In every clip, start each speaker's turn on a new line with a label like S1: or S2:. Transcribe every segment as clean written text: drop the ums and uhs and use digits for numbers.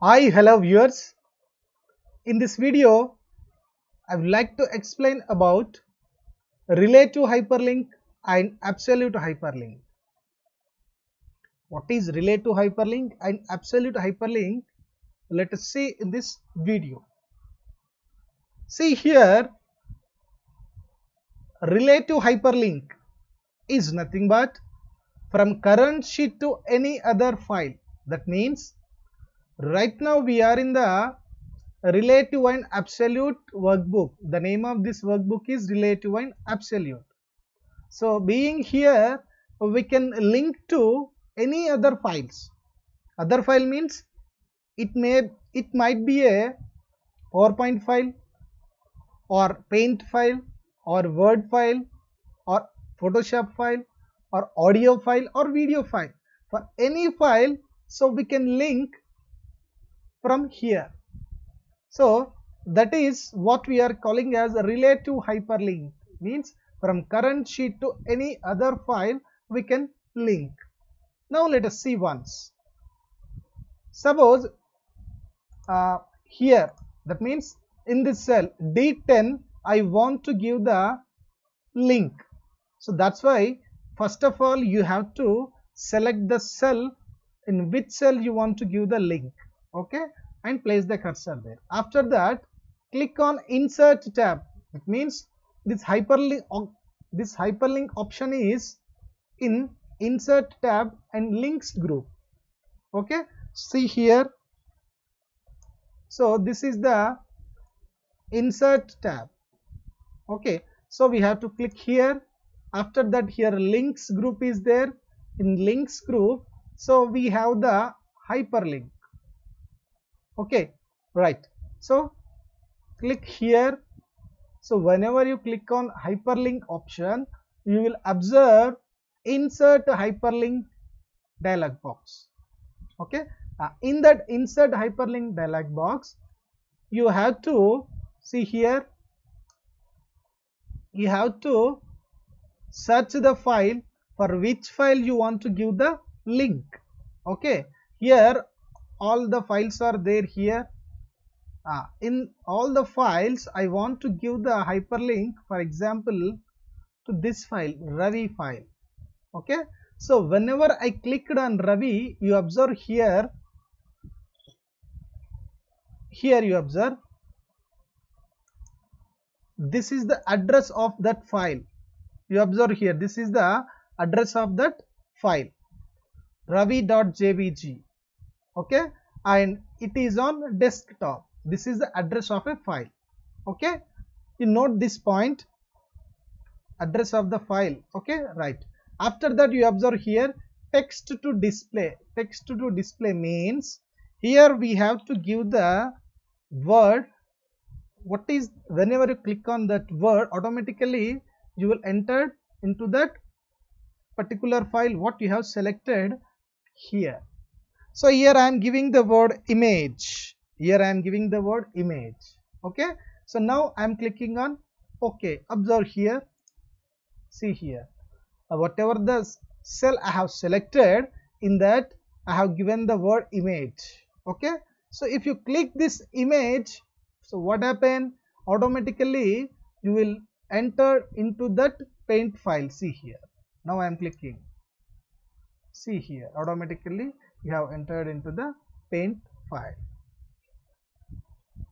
S1: Hi, hello viewers. In this video, I would like to explain about relative hyperlink and absolute hyperlink. What is relative hyperlink and absolute hyperlink? Let us see in this video. See here, relative hyperlink is nothing but from current sheet to any other file. That means right now we are in the relative and absolute workbook. The name of this workbook is relative and absolute. So being here, we can link to any other files. Other file means it might be a PowerPoint file or Paint file or Word file or Photoshop file or audio file or video file. For any file, so we can link from here. So that is what we are calling as a relative hyperlink, means from current sheet to any other file we can link. Now let us see once. Suppose here, that means in this cell D10 I want to give the link. So that's why first of all you have to select the cell in which cell you want to give the link, okay, and place the cursor there. After that, click on insert tab. It means this hyperlink option is in insert tab and links group, okay. See here, so this is the insert tab, okay. So we have to click here. After that, here links group is there. In links group, so we have the hyperlink, okay, right. So click here. So whenever you click on hyperlink option, you will observe insert hyperlink dialog box, okay. In that insert hyperlink dialog box, you have to see here, you have to search the file for which file you want to give the link, okay. Here all the files are there here. In all the files I want to give the hyperlink, for example, to this file, Ravi file, okay. So whenever I clicked on Ravi, you observe here you observe this is the address of that file. You observe here, this is the address of that file, ravi.jpg, okay, and it is on desktop. This is the address of a file, okay. You note this point, address of the file, okay, right. After that, you observe here text to display. Text to display means here we have to give the word. What is, whenever you click on that word, automatically you will enter into that particular file what you have selected here. So here I am giving the word image. Here I am giving the word image, okay. So now I am clicking on OK. Observe here, see here, whatever the cell I have selected, in that I have given the word image, okay. So if you click this image, so what happened, automatically you will enter into that paint file. See here, now I am clicking, see here, automatically you have entered into the paint file,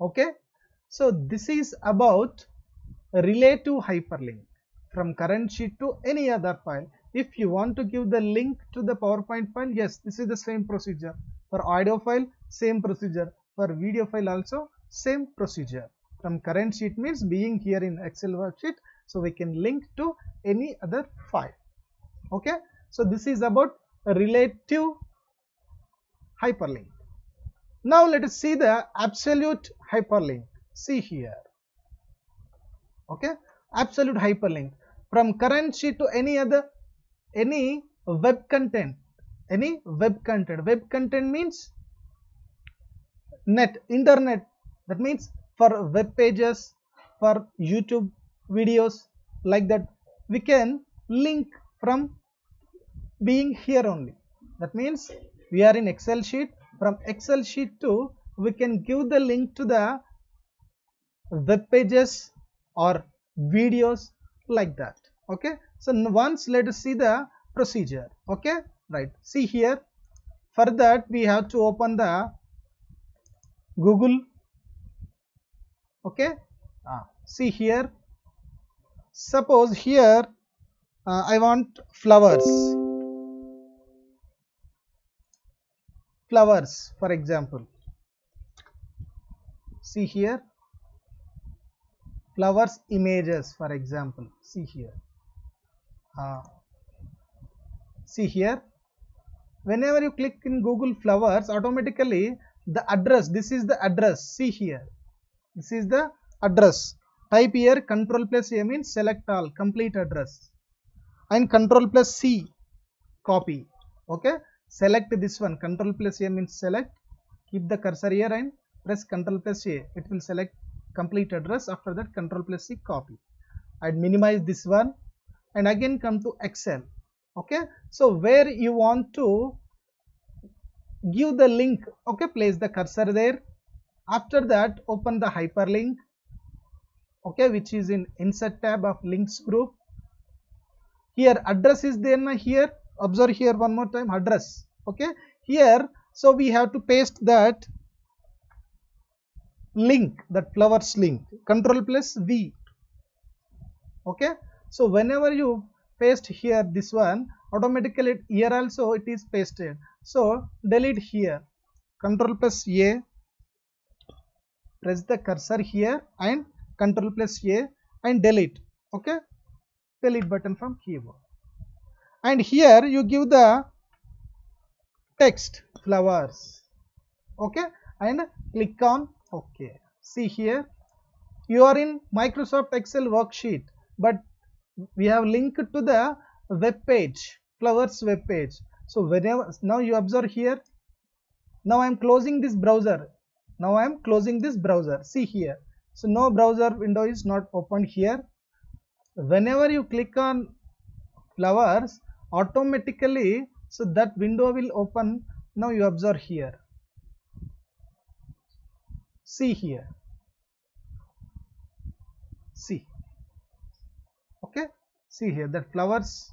S1: okay. So this is about relative hyperlink from current sheet to any other file. If you want to give the link to the PowerPoint file, yes, this is the same procedure. For audio file, same procedure. For video file also, same procedure. From current sheet means being here in Excel worksheet, so we can link to any other file, okay. So this is about a relative hyperlink. Now let us see the absolute hyperlink. See here, okay, absolute hyperlink from current sheet to any web content. Web content means internet. That means for web pages, for YouTube videos, like that we can link from being here only. That means we are in Excel sheet, from Excel sheet to we can give the link to the web pages or videos like that. Okay, so once let us see the procedure. Okay, right, see here, for that we have to open the Google. Okay, see here, suppose here I want flowers for example. See here, flowers images for example. See here, see here, whenever you click in Google flowers, automatically the address, this is the address. See here, this is the address. Type here Control plus A means select all, complete address, and Control plus C, copy. Okay, select this one. Control plus A means select. Keep the cursor here and press Control plus A. It will select complete address. After that, Control plus C, copy. And minimize this one, and again come to Excel. Okay, so where you want to give the link, okay, place the cursor there. After that, open the hyperlink, okay, which is in insert tab of links group. Here address is there now. Here observe here one more time, address. Okay, here, so we have to paste that link, that flowers link. Control plus V. Okay, so whenever you paste here this one, automatically here also it is pasted. So delete here. Control plus A, press the cursor here and Control plus A and delete. Okay, delete button from keyboard, and here you give the text flowers. Okay, and click on OK. See here, you are in Microsoft Excel worksheet, but we have linked to the web page, flowers web page. So whenever, now you observe here, now I am closing this browser. Now I am closing this browser. See here, so no browser window is not opened here. Whenever you click on flowers, automatically, so that window will open. Now you observe here, see here, see. Okay, see here, that flowers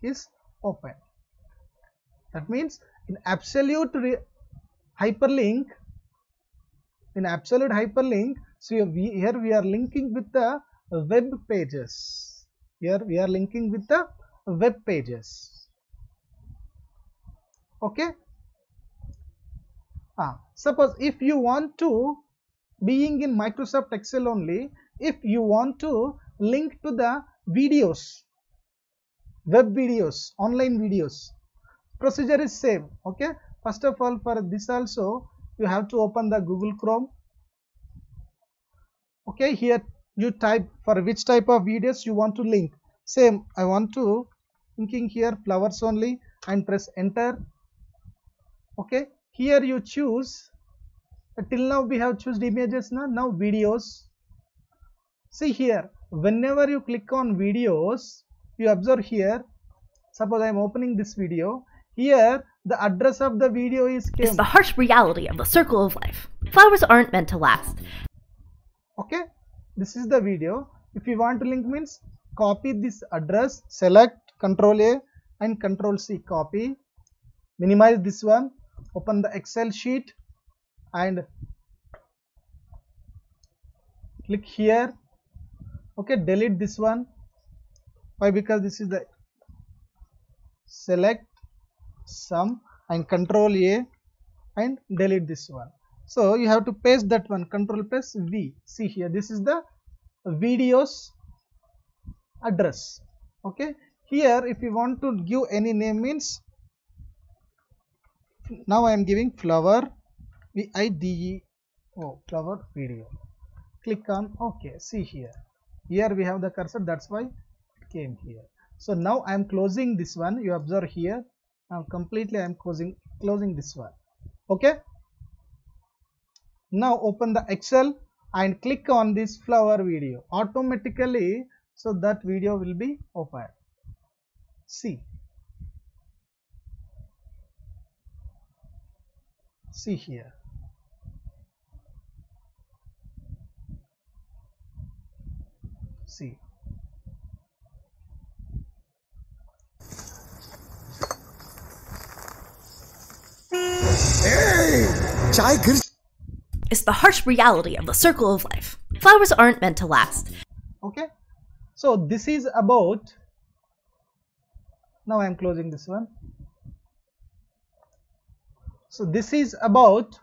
S1: is open. That means in absolute hyperlink, so here we are linking with the web pages. Here we are linking with the web pages. Okay, suppose if you want to, being in Microsoft Excel only, if you want to link to the videos, web videos, online videos, procedure is same. Okay, first of all, for this also you have to open the Google Chrome. Okay, here you type for which type of videos you want to link. Same, I want to linking here flowers only, and press enter. Okay, here you choose, till now we have chosen images, now videos. See here, whenever you click on videos, you observe here, suppose I am opening this video. Here the address of the video is
S2: the harsh reality of the circle of life. Flowers aren't meant to last.
S1: Okay, this is the video. If you want to link means copy this address, select Control A and Control C, copy, minimize this one, open the Excel sheet and click here. Okay, delete this one. Why? Because this is the, select sum and Control A and delete this one. So you have to paste that one, Control plus V. See here, this is the videos address. Okay, here if you want to give any name means, now I am giving flower, VIDEO, flower video. Click on OK. See here, here we have the cursor, that's why it came here. So now I am closing this one. You observe here, now completely I am closing this one. Okay, now open the Excel and click on this flower video. Automatically, so that video will be open. See, See here. See.
S2: It's the harsh reality of the circle of life. Flowers aren't meant to last.
S1: Okay. So this is about, now I am closing this one. So this is about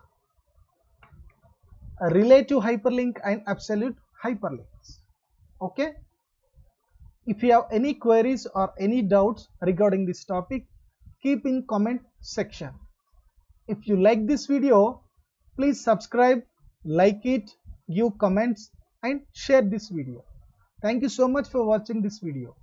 S1: a relative hyperlink and absolute hyperlinks. Okay. If you have any queries or any doubts regarding this topic, keep in comment section. If you like this video, please subscribe, like it, give comments and share this video. Thank you so much for watching this video.